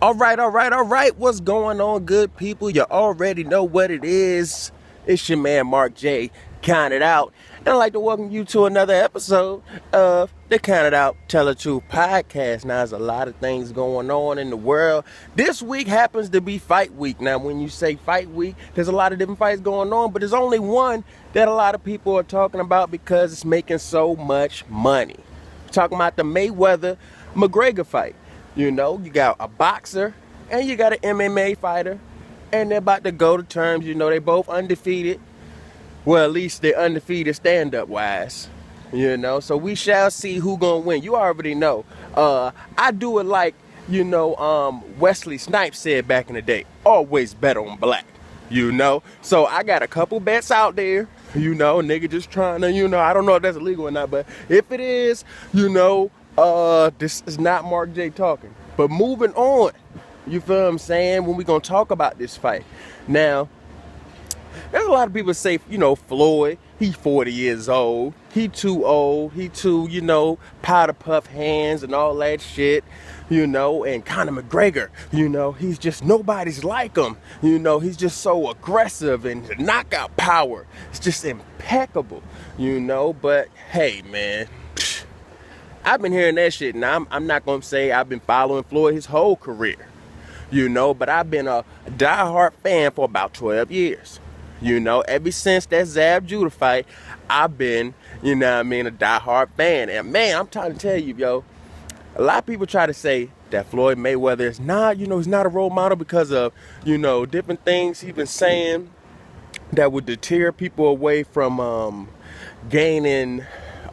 All right. What's going on, good people? You already know what it is. It's your man, Marc J CountitOut. And I'd like to welcome you to another episode of the CountitOut TellDaTruth podcast. Now, there's a lot of things going on in the world. This week happens to be fight week. Now, when you say fight week, there's a lot of different fights going on, but there's only one that a lot of people are talking about because it's making so much money. We're talking about the Mayweather-McGregor fight. You know, you got a boxer and you got an MMA fighter, and they're about to go to terms. You know, they both undefeated. Well, at least they're undefeated stand-up wise. You know, so we shall see who gonna win. You already know. I do it like, Wesley Snipes said back in the day. Always bet on black. You know, so I got a couple bets out there. You know, nigga just trying to, I don't know if that's illegal or not, but if it is, this is not Marc J talking. But moving on, you feel what I'm saying, when we gonna talk about this fight. Now, there's a lot of people say, Floyd, he's 40 years old. He too old. He too, powder puff hands and all that shit. And Conor McGregor, he's just, nobody's like him. He's just so aggressive, and the knockout power, it's just impeccable, But hey, man, I've been hearing that shit, and I'm not going to say I've been following Floyd his whole career, but I've been a diehard fan for about 12 years. Ever since that Zab Judah fight, I've been, a diehard fan. And man, I'm trying to tell you, a lot of people try to say that Floyd Mayweather is not, he's not a role model because of, different things he's been saying that would deter people away from gaining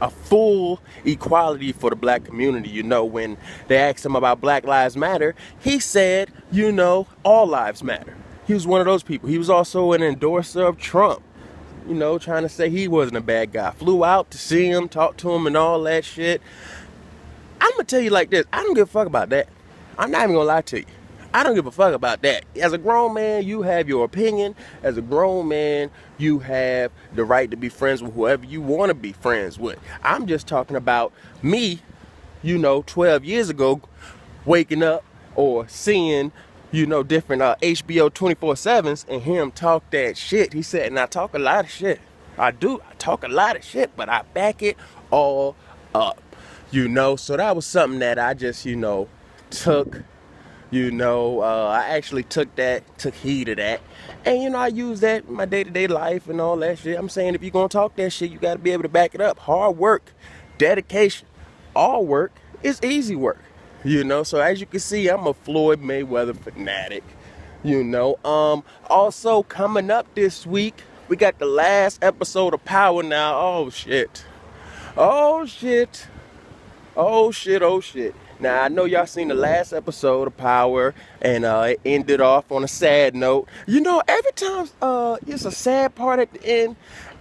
a full equality for the black community. When they asked him about Black Lives Matter, he said, all lives matter. He was one of those people. He was also an endorser of Trump, trying to say he wasn't a bad guy. Flew out to see him, talk to him and all that shit. I'm going to tell you like this. I don't give a fuck about that. I'm not even going to lie to you. I don't give a fuck about that. As a grown man, you have your opinion. As a grown man, you have the right to be friends with whoever you want to be friends with. I'm just talking about me, 12 years ago, waking up or seeing, different HBO 24/7s and hear him talk that shit. He said, and I talk a lot of shit. I do. I talk a lot of shit, but I back it all up. So that was something that I just, took, I actually took heed of that. And, I use that in my day-to-day life and all that shit. I'm saying if you're going to talk that shit, you got to be able to back it up. Hard work, dedication, all work is easy work, So as you can see, I'm a Floyd Mayweather fanatic, Also coming up this week, we got the last episode of Power now. Oh, shit. Now, I know y'all seen the last episode of Power, and it ended off on a sad note. Every time it's a sad part at the end,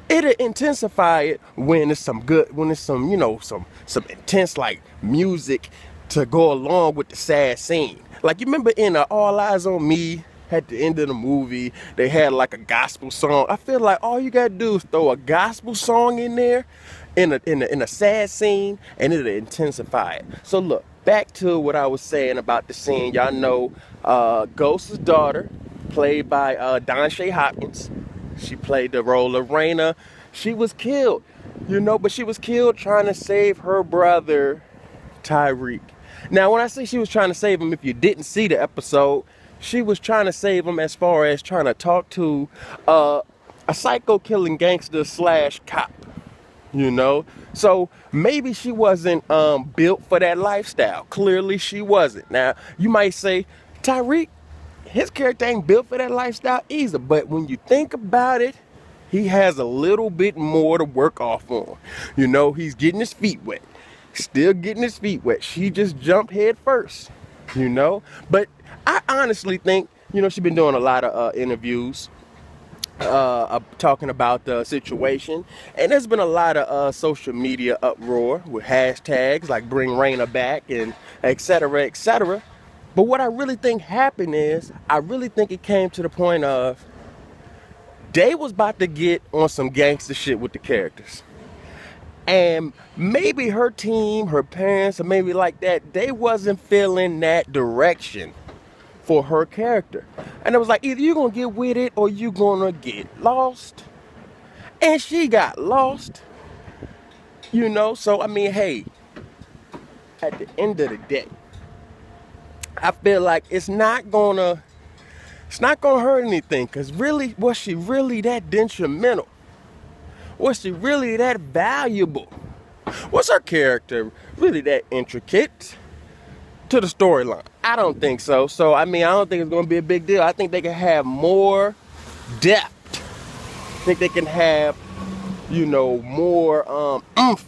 it'll intensify it when it's some some intense, like, music to go along with the sad scene. Like, you remember in All Eyes on Me, at the end of the movie, they had like a gospel song. I feel like all you gotta do is throw a gospel song in there in a sad scene, and it'll intensify it. So look, back to what I was saying about the scene. Y'all know Ghost's daughter, played by Dansha Hopkins. She played the role of Raina. She was killed, but she was killed trying to save her brother, Tyreek. Now, when I say she was trying to save him, if you didn't see the episode, she was trying to save him as far as trying to talk to a psycho killing gangster / cop. So maybe she wasn't built for that lifestyle. Clearly she wasn't. Now, you might say, Tyreek, his character ain't built for that lifestyle either. But when you think about it, he has a little bit more to work off on. He's getting his feet wet. Still getting his feet wet. She just jumped head first, But I honestly think, she's been doing a lot of interviews talking about the situation, and there's been a lot of social media uproar with hashtags like Bring Raina Back and etc. etc. But what I really think happened is, I really think it came to the point of they was about to get on some gangster shit with the characters. And maybe her team, her parents, or maybe like that, they wasn't feeling that direction for her character. And it was like, either you're gonna get with it or you're gonna get lost. And she got lost. You know, so I mean, hey, at the end of the day, I feel like it's not gonna hurt anything, because really, was she really that detrimental? Was she really that valuable? Was her character really that intricate to the storyline? I don't think so. So, I mean, I don't think it's going to be a big deal. I think they can have more depth. I think they can have, you know, more oomph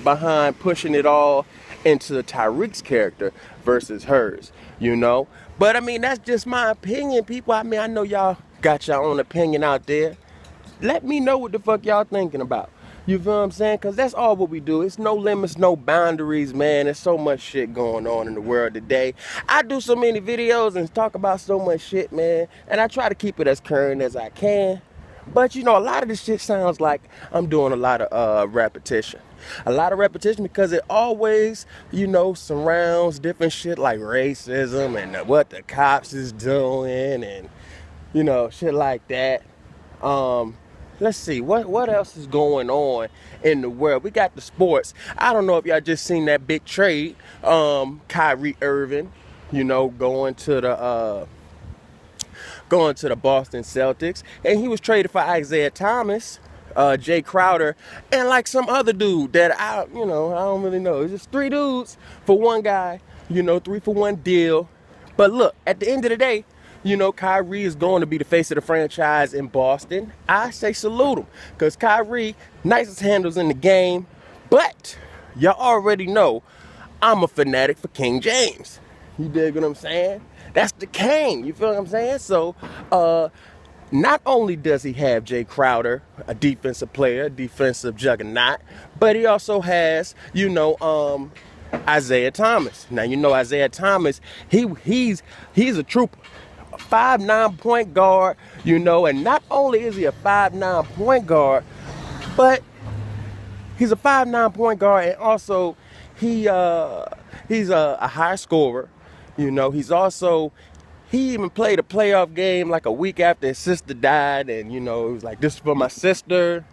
behind pushing it all into Tyreek's character versus hers, you know? But, I mean, that's just my opinion, people. I mean, I know y'all got your own opinion out there. Let me know what the fuck y'all thinking about. You feel what I'm saying? Because that's all what we do. It's no limits, no boundaries, man. There's so much shit going on in the world today. I do so many videos and talk about so much shit, man. And I try to keep it as current as I can. But, you know, a lot of this shit sounds like I'm doing a lot of repetition. A lot of repetition because it always, you know, surrounds different shit like racism and what the cops is doing and, you know, shit like that. Let's see, what else is going on in the world? We got the sports. I don't know if y'all just seen that big trade. Kyrie Irving, you know, going to the Boston Celtics. And he was traded for Isaiah Thomas, Jay Crowder, and like some other dude that I don't really know. It's just 3 dudes for one guy, you know, 3 for 1 deal. But look, at the end of the day, you know, Kyrie is going to be the face of the franchise in Boston. I say salute him, because Kyrie, nicest handles in the game. But y'all already know I'm a fanatic for King James. You dig what I'm saying? That's the king. You feel what I'm saying? So, not only does he have Jay Crowder, a defensive player, defensive juggernaut, but he also has, you know, Isaiah Thomas. Now, you know, Isaiah Thomas, he's a trooper. 5'9" point guard, you know, and not only is he a 5'9" point guard, but he's a 5'9" point guard, and also he's a high scorer, you know. He even played a playoff game like a week after his sister died, and, you know, it was like, this is for my sister,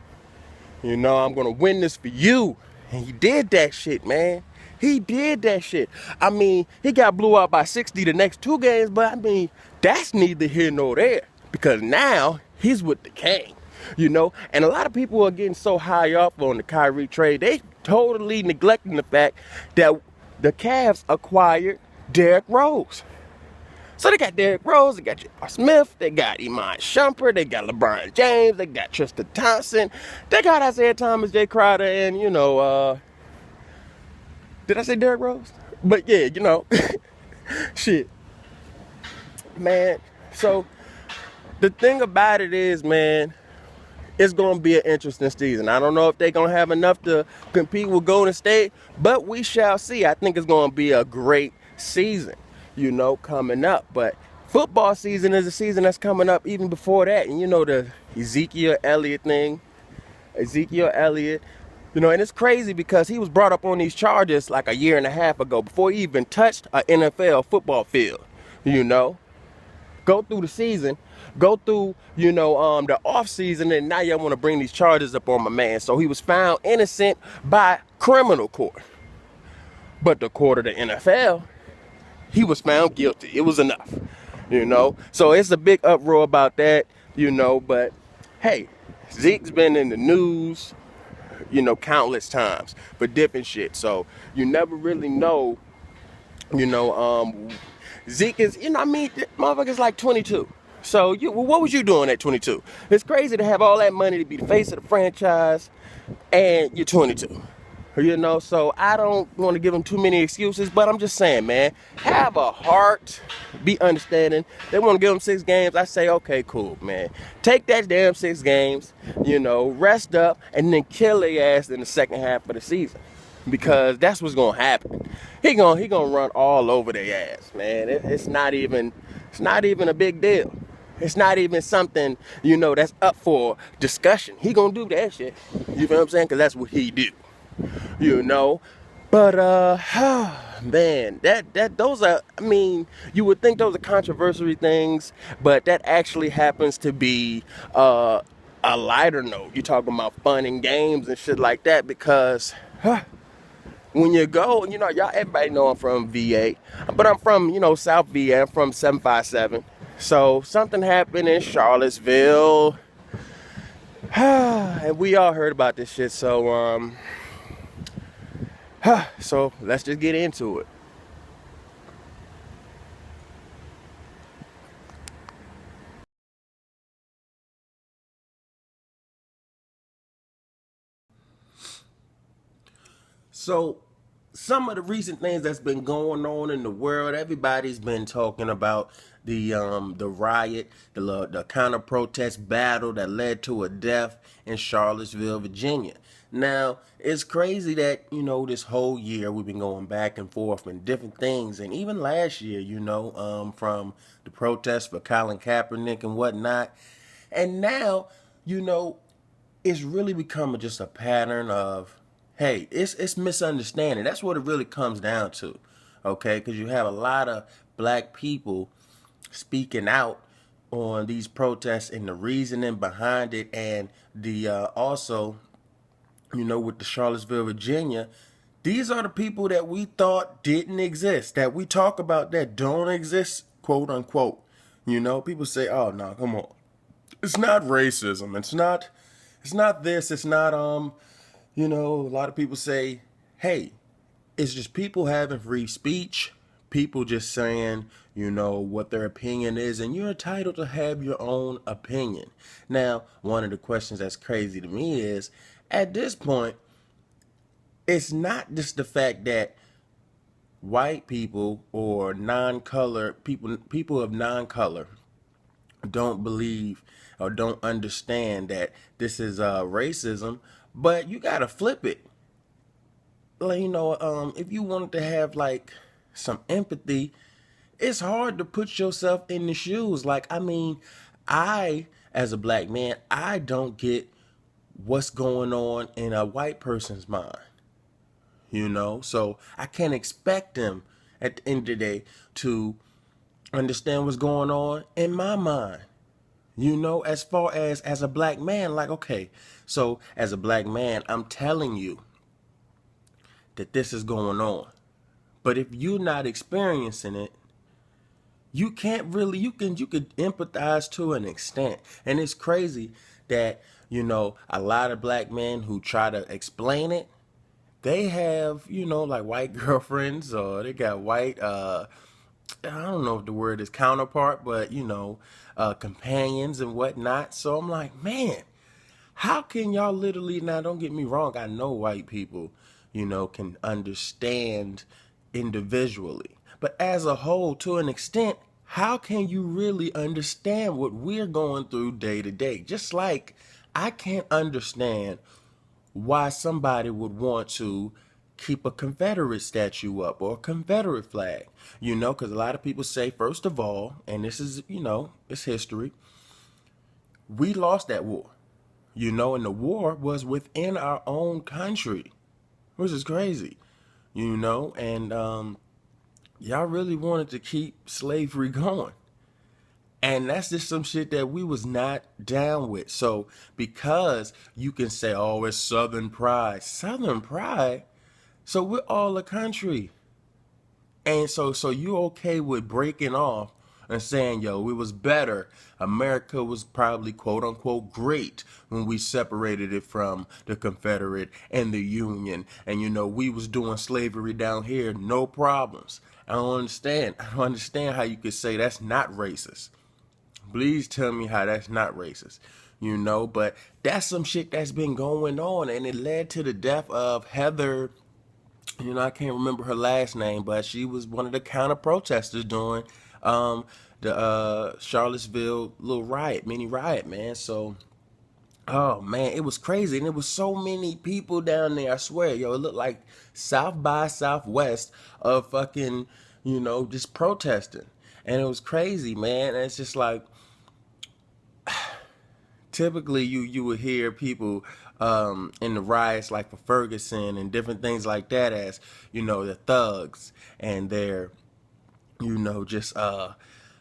you know, I'm gonna win this for you. And he did that shit, man. He did that shit. I mean, he got blew out by 60 the next 2 games, but I mean, that's neither here nor there, because now he's with the king, you know? And a lot of people are getting so high up on the Kyrie trade, they totally neglecting the fact that the Cavs acquired Derrick Rose. So they got Derrick Rose, they got J.R. Smith, they got Iman Shumpert, they got LeBron James, they got Tristan Thompson, they got Isaiah Thomas, Jay Crowder, and, you know, did I say Derrick Rose? But yeah, you know, shit. Man, so the thing about it is, man, it's going to be an interesting season. I don't know if they're going to have enough to compete with Golden State, but we shall see. I think it's going to be a great season, you know, coming up. But football season is a season that's coming up even before that. And, you know, the Ezekiel Elliott thing. Ezekiel Elliott. You know, and it's crazy because he was brought up on these charges like a year and a half ago before he even touched an NFL football field, you know. Go through the season, go through, you know, the off season, and now y'all want to bring these charges up on my man. So he was found innocent by criminal court. But the court of the NFL, he was found guilty. It was enough, you know. So it's a big uproar about that, you know. But, hey, Zeke's been in the news, you know, countless times for different shit. So you never really know, you know, Zeke is, you know, I mean, motherfucker's like 22. So what was you doing at 22? It's crazy to have all that money to be the face of the franchise and you're 22. You know, so I don't want to give them too many excuses, but I'm just saying, man, have a heart, be understanding. They want to give them 6 games. I say, okay, cool, man. Take that damn 6 games, you know, rest up, and then kill their ass in the second half of the season, because that's what's gonna happen. He gonna run all over their ass, man. It's not even a big deal. It's not even something, you know, that's up for discussion. He gonna do that shit. You feel what I'm saying? Because that's what he do. You know, but Man, that those are, I mean, you would think those are controversial things, but that actually happens to be a lighter note. You talking about fun and games and shit like that, because when you go, y'all, everybody know I'm from VA, but I'm from, South VA. I'm from 757. So something happened in Charlottesville, and we all heard about this shit. So let's just get into it. So, some of the recent things that's been going on in the world, everybody's been talking about the riot, the counter protest battle that led to a death in Charlottesville, Virginia. Now, it's crazy that, this whole year we've been going back and forth and different things, and even last year, from the protest for Colin Kaepernick and whatnot, and now, you know, it's really become just a pattern of, hey, it's misunderstanding. That's what it really comes down to, okay? Because you have a lot of black people speaking out on these protests and the reasoning behind it, and the also, with the Charlottesville, Virginia. These are the people that we thought didn't exist, that we talk about that don't exist, quote unquote. People say, "Oh no, come on, it's not racism. It's not this. It's not A lot of people say, hey, it's just people having free speech, people just saying, what their opinion is, and you're entitled to have your own opinion." Now, one of the questions that's crazy to me is, at this point, it's not just the fact that white people or non-color people of non-color don't believe or don't understand that this is racism, but you gotta flip it. Like, if you wanted to have like some empathy, it's hard to put yourself in the shoes. Like, I mean, I, as a black man, I don't get what's going on in a white person's mind. So I can't expect them at the end of the day to understand what's going on in my mind. As far as a black man, like, okay, so as a black man, I'm telling you that this is going on. But if you're not experiencing it, you can't really, you could empathize to an extent. And it's crazy that, a lot of black men who try to explain it, they have, like white girlfriends, or they got white I don't know if the word is counterpart, but companions and whatnot. So I'm like, man, how can y'all literally, now don't get me wrong, I know white people, can understand individually. But as a whole, to an extent, how can you really understand what we're going through day to day? Just like I can't understand why somebody would want to keep a Confederate statue up or a Confederate flag. Because a lot of people say, first of all, and this is, it's history, we lost that war, and the war was within our own country, which is crazy, and y'all really wanted to keep slavery going. And that's just some shit that we was not down with. So because you can say, oh, it's Southern pride. Southern pride? So we're all a country. And so you okay with breaking off and saying, yo, it was better. America was probably, quote unquote, great when we separated it from the Confederate and the Union. And, we was doing slavery down here, no problems. I don't understand. I don't understand how you could say that's not racist. Please tell me how that's not racist. But that's some shit that's been going on, and it led to the death of Heather. I can't remember her last name, but she was one of the counter protesters during the Charlottesville little riot, mini riot, man. So, oh man, it was crazy, and it was so many people down there. I swear, yo, it looked like South by Southwest of fucking, just protesting, and it was crazy, man. And it's just like, typically you would hear people in the riots like for Ferguson and different things like that as, the thugs, and they're, just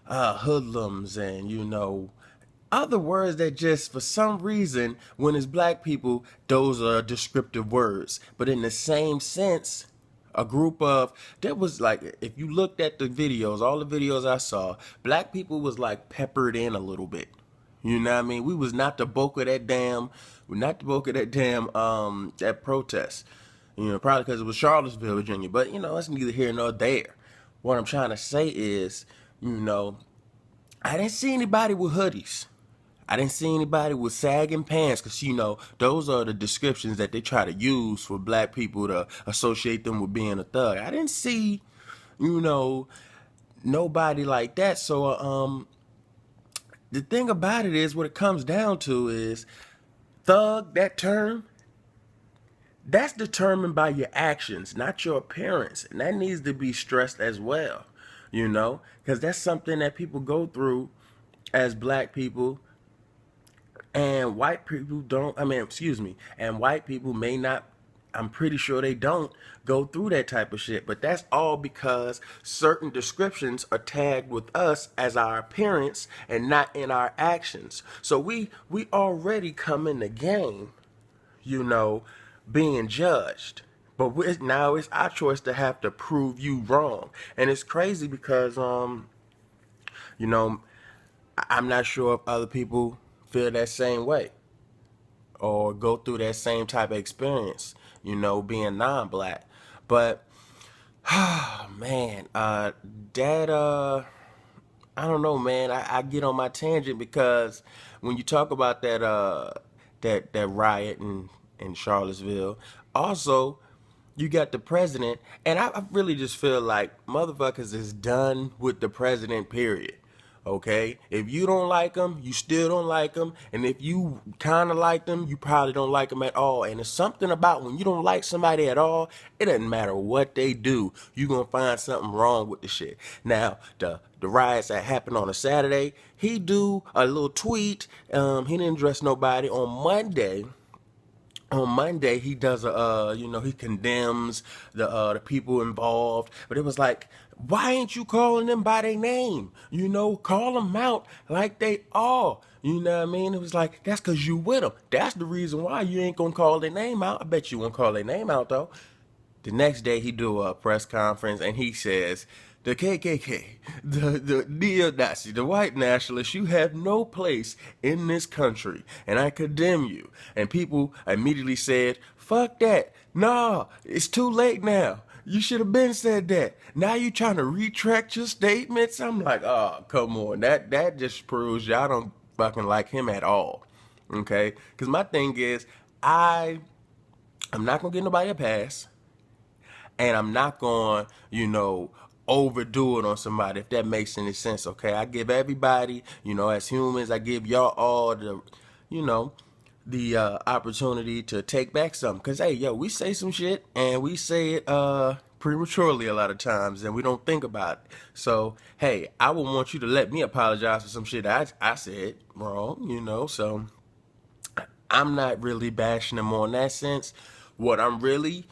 hoodlums, and other words that just for some reason when it's black people, those are descriptive words. But in the same sense, a group of, that was like, if you looked at the videos, all the videos I saw, black people was like peppered in a little bit. You know what I mean? We was not the bulk of that damn, that protest. Probably because it was Charlottesville, Virginia. But, that's neither here nor there. What I'm trying to say is, I didn't see anybody with hoodies. I didn't see anybody with sagging pants, because, those are the descriptions that they try to use for black people to associate them with being a thug. I didn't see, nobody like that. So, the thing about it is, what it comes down to is, thug, that term, that's determined by your actions, not your appearance. And that needs to be stressed as well, because that's something that people go through as black people. And white people don't, and white people may not, I'm pretty sure they don't go through that type of shit. But that's all because certain descriptions are tagged with us as our appearance and not in our actions. So we already come in the game, being judged. But now it's our choice to have to prove you wrong. And it's crazy because, I'm not sure if other people feel that same way or go through that same type of experience, being non-black. But, man, I don't know, man. I get on my tangent because when you talk about that riot in Charlottesville, also you got the president, and I really just feel like motherfuckers is done with the president, period. Okay? If you don't like him, you still don't like him. And if you kind of like them, you probably don't like them at all. And there's something about when you don't like somebody at all, it doesn't matter what they do, you're going to find something wrong with the shit. Now, the riots that happened on a Saturday, he do a little tweet. He didn't address nobody. On Monday, he does he condemns the people involved, but it was like, why ain't you calling them by their name? Call them out like they are. You know what I mean? It was like, that's because you with them. That's the reason why you ain't gonna call their name out. I bet you won't call their name out though. The next day, he do a press conference and he says, the KKK, the neo-Nazi, the white nationalists, you have no place in this country, and I condemn you. And people immediately said, fuck that. Nah, it's too late now. You should have been said that. Now you trying to retract your statements? I'm like, oh, come on. That just proves y'all don't fucking like him at all. Okay? Because my thing is, I'm not going to get nobody a pass. And I'm not going, overdo it on somebody, if that makes any sense, okay? I give everybody, as humans, I give y'all all the opportunity to take back something. Because, hey, we say some shit, and we say it prematurely a lot of times, and we don't think about it. So, hey, I would want you to let me apologize for some shit I said wrong, so I'm not really bashing him on that sense. What I'm really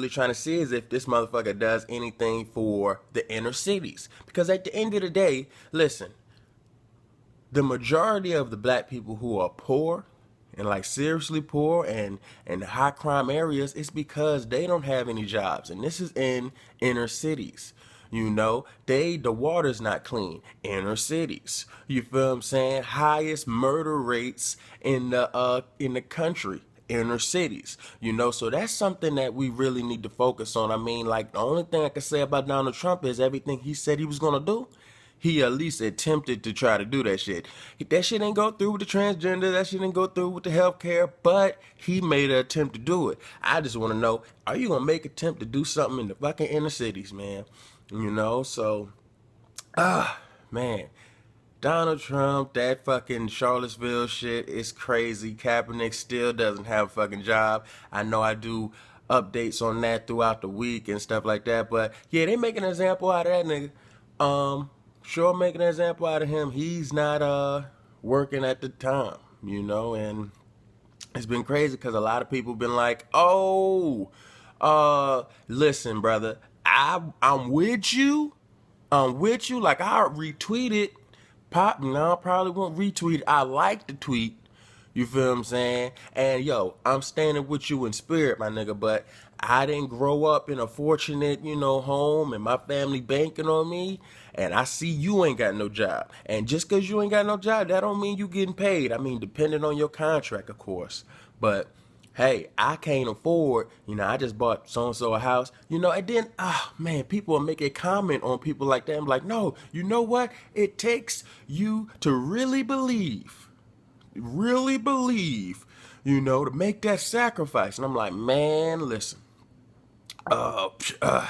trying to see is if this motherfucker does anything for the inner cities. Because at the end of the day, listen, the majority of the black people who are poor, and like seriously poor and high crime areas, it's because they don't have any jobs. And this is in inner cities. The water's not clean. Inner cities. You feel what I'm saying? Highest murder rates in the country. Inner cities, so that's something that we really need to focus on. I mean, like, the only thing I can say about Donald Trump is everything he said he was gonna do, he at least attempted to try to do that shit. That shit didn't go through with the transgender, that shit didn't go through with the healthcare, but he made an attempt to do it. I just want to know, are you gonna make an attempt to do something in the fucking inner cities, man? So, man. Donald Trump, that fucking Charlottesville shit is crazy. Kaepernick still doesn't have a fucking job. I know I do updates on that throughout the week and stuff like that, but yeah, they making an example out of that nigga. Sure making an example out of him. He's not working at the time, you know, and it's been crazy because a lot of people been like, oh, listen, brother, I'm with you. I'm with you. Like, I retweeted. No, I probably won't retweet. I like the tweet. You feel what I'm saying? And yo, I'm standing with you in spirit, my nigga. But I didn't grow up in a fortunate, home, and my family banking on me. And I see you ain't got no job. And just because you ain't got no job, that don't mean you getting paid. I mean, depending on your contract, of course. But hey, I can't afford, I just bought so-and-so a house, and then, man, people will make a comment on people like that. I'm like, no, you know what? It takes you to really believe, to make that sacrifice. And I'm like, man, listen, uh, uh,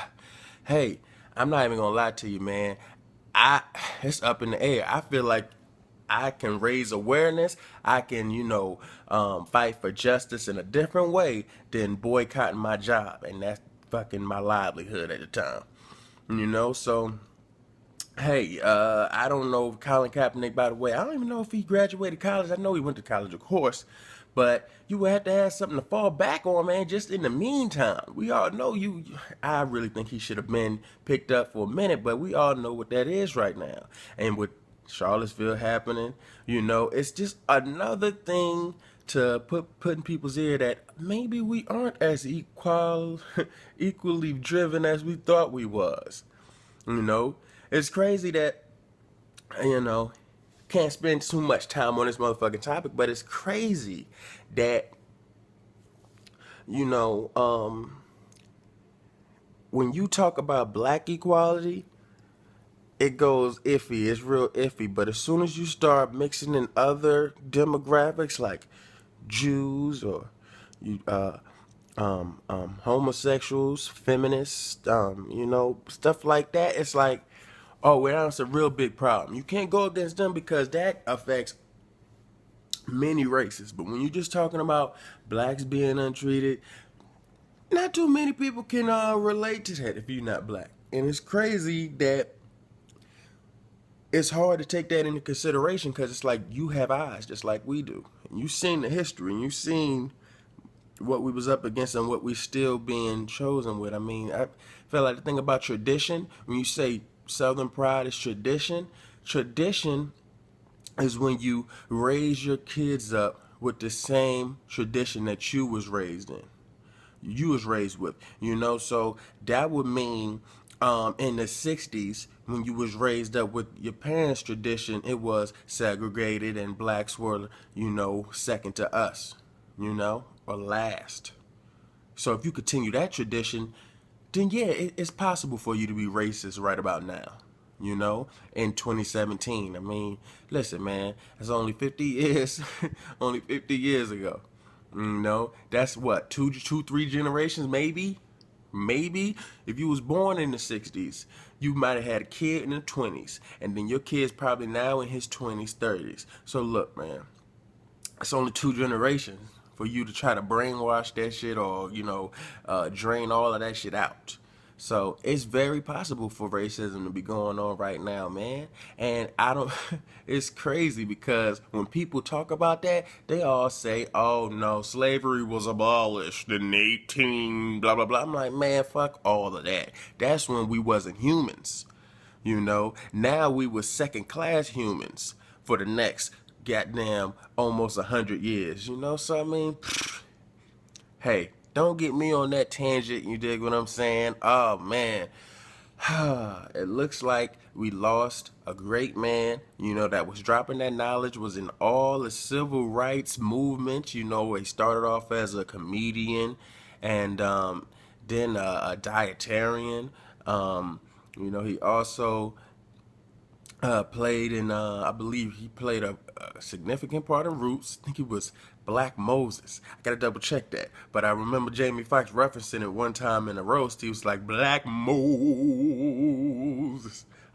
hey, I'm not even gonna lie to you, man. It's up in the air. I feel like I can raise awareness. I can, fight for justice in a different way than boycotting my job, and that's fucking my livelihood at the time. So hey, I don't know if Colin Kaepernick, by the way, I don't even know if he graduated college. I know he went to college, of course, but you would have to have something to fall back on, man, just in the meantime. We all know I really think he should have been picked up for a minute, but we all know what that is right now. And with Charlottesville happening, it's just another thing to put in people's ear that maybe we aren't as equally driven as we thought we was. It's crazy that, can't spend too much time on this motherfucking topic, but it's crazy that, when you talk about black equality, it goes iffy. It's real iffy. But as soon as you start mixing in other demographics like Jews or homosexuals, feminists, stuff like that, it's like, oh, well, that's a real big problem. You can't go against them because that affects many races. But when you're just talking about blacks being untreated, not too many people can relate to that if you're not black. And it's crazy that it's hard to take that into consideration because it's like you have eyes just like we do. And you've seen the history and you've seen what we was up against and what we still being chosen with. I mean, I feel like the thing about tradition, when you say Southern pride is tradition, tradition is when you raise your kids up with the same tradition that you was raised in. You was raised with, so that would mean in the 60s when you was raised up with your parents' tradition, it was segregated and blacks were, second to us, or last. So if you continue that tradition, then yeah, it's possible for you to be racist right about now. In 2017. I mean, listen, man, it's only 50 years, only 50 years ago. That's what, 3 generations, maybe? Maybe if you was born in the 60s, you might have had a kid in the 20s, and then your kid's probably now in his 20s, 30s. So look, man, it's only 2 generations for you to try to brainwash that shit or, drain all of that shit out. So it's very possible for racism to be going on right now, man. And it's crazy because when people talk about that, they all say, oh no, slavery was abolished in 18, blah, blah, blah. I'm like, man, fuck all of that. That's when we wasn't humans, Now we were second class humans for the next goddamn almost 100 years, So I mean, hey, don't get me on that tangent, you dig what I'm saying? Oh, man. It looks like we lost a great man, that was dropping that knowledge, was in all the civil rights movement. He started off as a comedian and then a dietarian. He also played in, I believe he played a significant part in Roots. I think he was Black Moses. I gotta double check that. But I remember Jamie Foxx referencing it one time in a roast. He was like, Black Moses.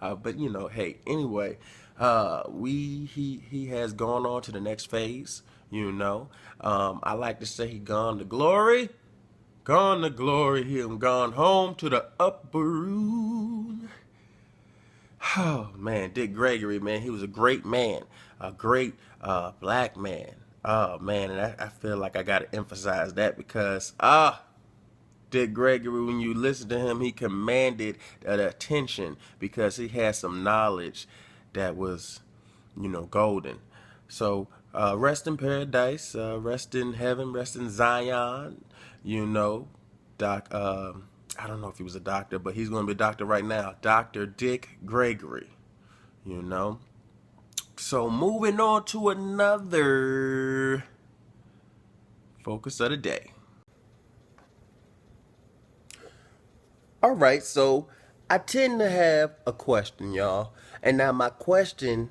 But hey, anyway, he has gone on to the next phase, I like to say he gone to glory. Gone to glory, he gone home to the upper room. Oh man, Dick Gregory, man, he was a great man, a great black man. Oh man, and I feel like I gotta emphasize that because Dick Gregory, when you listen to him, he commanded the attention because he had some knowledge that was, golden. So rest in paradise, rest in heaven, rest in Zion. Doc. I don't know if he was a doctor, but he's going to be a doctor right now. Dr. Dick Gregory. You know. So moving on to another focus of the day. All right, so I tend to have a question, y'all. And now my question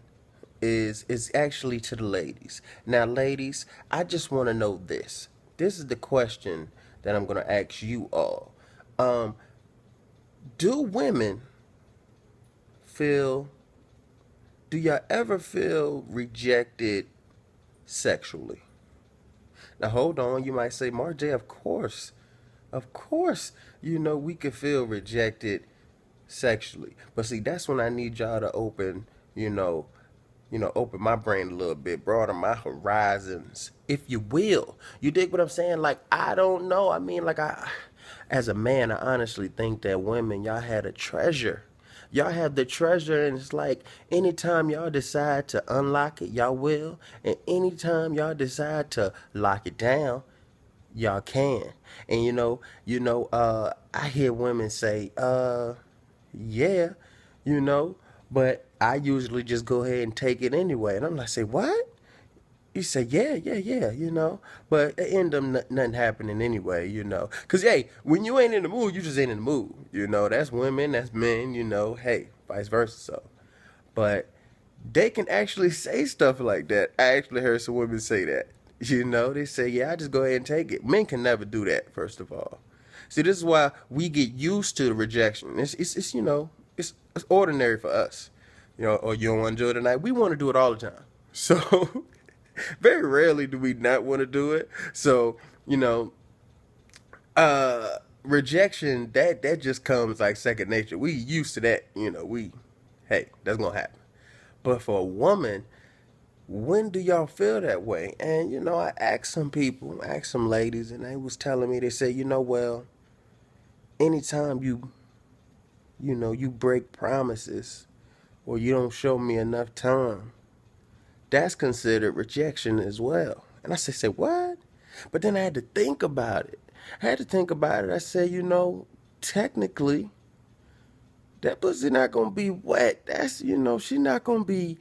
is actually to the ladies. Now, ladies, I just want to know this. This is the question that I'm going to ask you all. Do women feel, do y'all ever feel rejected sexually? Now, hold on. You might say, Marc J, of course. Of course, we could feel rejected sexually. But see, that's when I need y'all to open, open my brain a little bit, broaden my horizons, if you will. You dig what I'm saying? Like, I don't know. I mean, as a man, I honestly think that women, y'all had a treasure. Y'all have the treasure, and it's like anytime y'all decide to unlock it, y'all will. And anytime y'all decide to lock it down, y'all can. And I hear women say, yeah, but I usually just go ahead and take it anyway. And I'm like, say, what? You say, yeah. But it end up nothing happening anyway, Because, hey, when you ain't in the mood, you just ain't in the mood. That's women, that's men, hey, vice versa. So, but they can actually say stuff like that. I actually heard some women say that. They say, yeah, I just go ahead and take it. Men can never do that, first of all. See, this is why we get used to the rejection. It's ordinary for us. Or you don't want to do it tonight. We want to do it all the time. So, very rarely do we not want to do it. So, rejection, that just comes like second nature. We used to that, hey, that's going to happen. But for a woman, when do y'all feel that way? And, I asked some people, asked some ladies, and they was telling me, they said, well, anytime you break promises or you don't show me enough time, that's considered rejection as well. And I said, what? But then I had to think about it. I said, technically, that pussy not going to be wet. That's, she not going to be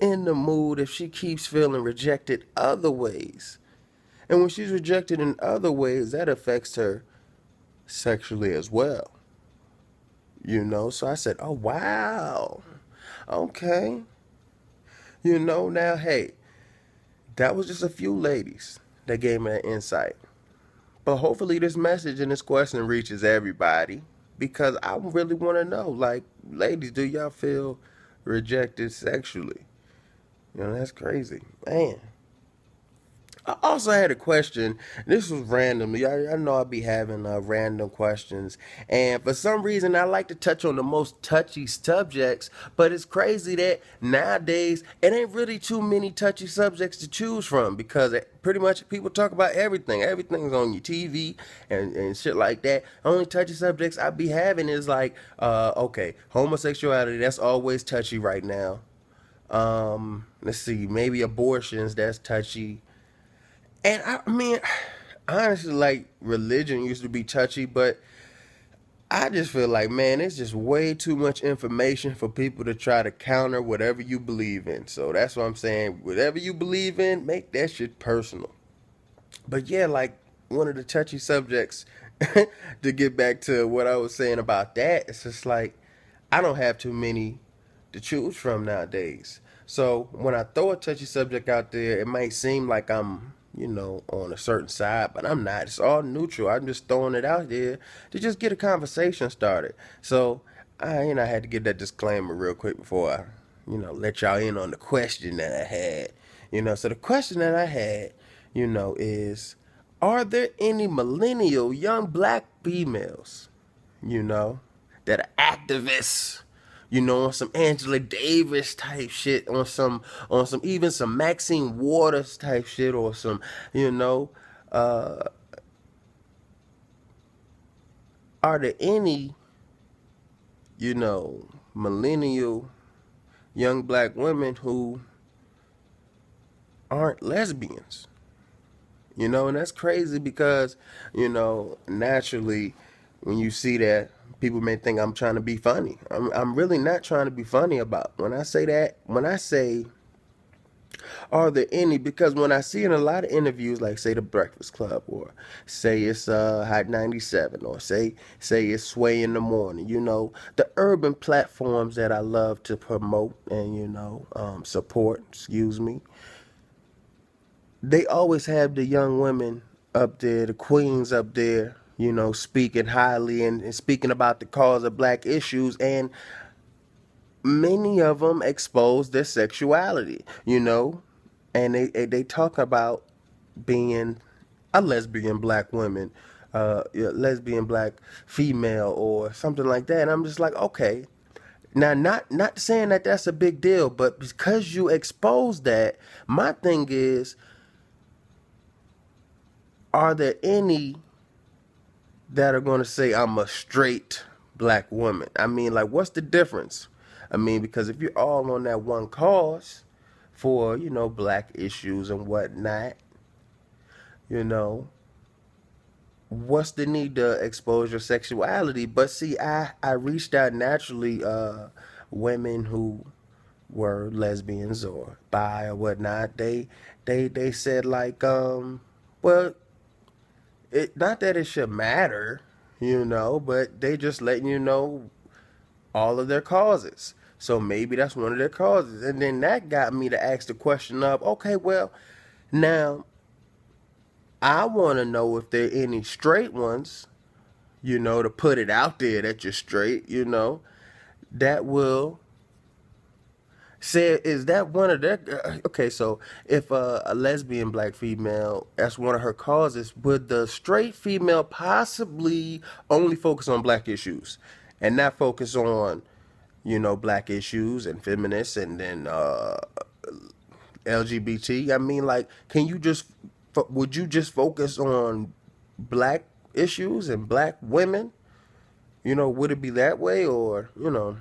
in the mood if she keeps feeling rejected other ways. And when she's rejected in other ways, that affects her sexually as well. So I said, oh, wow. Okay. Now, hey, that was just a few ladies that gave me that insight. But hopefully this message and this question reaches everybody because I really want to know, like, ladies, do y'all feel rejected sexually? That's crazy. Man. I also had a question. This was random. I know I'll be having random questions. And for some reason, I like to touch on the most touchy subjects. But it's crazy that nowadays, it ain't really too many touchy subjects to choose from. Because pretty much people talk about everything. Everything's on your TV and shit like that. Only touchy subjects I be having is like, okay, homosexuality, that's always touchy right now. Let's see, maybe abortions, that's touchy. And I mean, honestly, like, religion used to be touchy, but I just feel like, man, it's just way too much information for people to try to counter whatever you believe in. So that's what I'm saying. Whatever you believe in, make that shit personal. But yeah, like, one of the touchy subjects, to get back to what I was saying about that, it's just like, I don't have too many to choose from nowadays. So when I throw a touchy subject out there, it might seem like I'm on a certain side, but I'm not. It's all neutral. I'm just throwing it out there to just get a conversation started. So I had to give that disclaimer real quick before I, let y'all in on the question that I had. So the question that I had, is, are there any millennial young black females, that are activists you know, on some Angela Davis type shit, on some even some Maxine Waters type shit, or some, you know, uh, are there any, you know, millennial young black women who aren't lesbians? You know, and that's crazy because, you know, naturally, when you see that, people may think I'm trying to be funny. I'm really not trying to be funny about when I say that. When I say, are there any? Because when I see in a lot of interviews, like say the Breakfast Club, or say it's Hot 97, or say it's Sway in the Morning, you know, the urban platforms that I love to promote and, you know, support. Excuse me, they always have the young women up there, the queens up there, you know, speaking highly and speaking about the cause of black issues. And many of them expose their sexuality, you know, and they talk about being a lesbian black woman, yeah, lesbian black female, or something like that. And I'm just like, okay. Now, not saying that that's a big deal, but because you expose that, my thing is, are there any that are going to say I'm a straight black woman? I mean, like, what's the difference? I mean, because if you're all on that one cause for, you know, black issues and whatnot, you know, what's the need to expose your sexuality? But see, I reached out naturally, women who were lesbians or bi or whatnot. They said like, well, it not that it should matter, you know, but they just letting you know all of their causes. So maybe that's one of their causes. And then that got me to ask the question of, okay, well, now I want to know if there are any straight ones, you know, to put it out there that you're straight, you know, that will say, is that one of their, okay, so if a lesbian black female, that's one of her causes, would the straight female possibly only focus on black issues and not focus on, you know, black issues and feminists and then LGBT? I mean, like, can you just, would you just focus on black issues and black women? You know, would it be that way? Or, you know,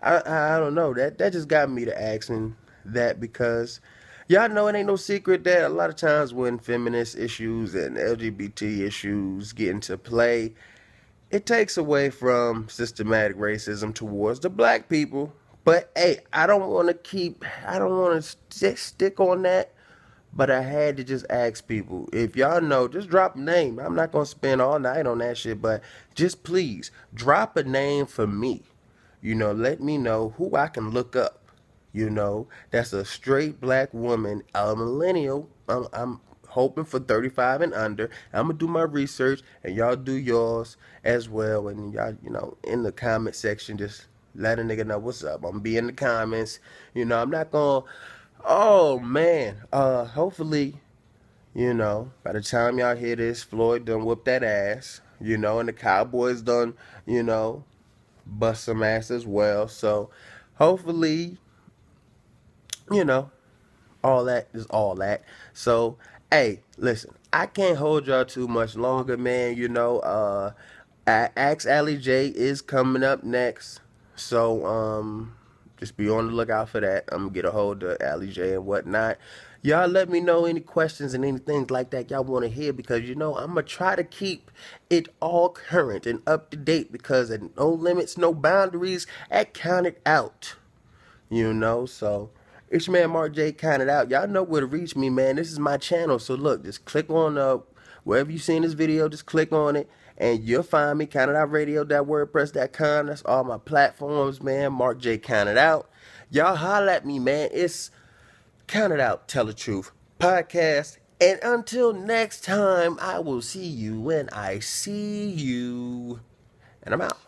I don't know. That just got me to asking that, because y'all know it ain't no secret that a lot of times when feminist issues and LGBT issues get into play, it takes away from systematic racism towards the black people. But hey, I don't want to stick on that. But I had to just ask people, if y'all know, just drop a name. I'm not gonna spend all night on that shit, but just please drop a name for me. You know, let me know who I can look up. You know, that's a straight black woman, a millennial. I'm hoping for 35 and under. I'm gonna do my research, and y'all do yours as well. And y'all, you know, in the comment section, just let a nigga know what's up. I'm gonna be in the comments. You know, I'm not gonna. Oh man. Hopefully, you know, by the time y'all hear this, Floyd done whoop that ass. You know, and the Cowboys done, you know, bust some ass as well. So hopefully, you know, all that is all that. So, hey, listen, I can't hold y'all too much longer, man. You know, Ask Allie J is coming up next. So, just be on the lookout for that. I'm gonna get a hold of Allie J and whatnot. Y'all let me know any questions and anything like that y'all want to hear, because you know I'm gonna try to keep it all current and up to date, because at no limits, no boundaries at CountitOut. You know, so it's your man Marc J CountitOut. Y'all know where to reach me, man. This is my channel. So look, just click on wherever you seen this video, just click on it and you'll find me. CountitOutRadio.wordpress.com. That's all my platforms, man. Marc J CountitOut. Y'all holla at me, man. It's CountitOut, Tell the Truth podcast. And until next time, I will see you when I see you. And I'm out.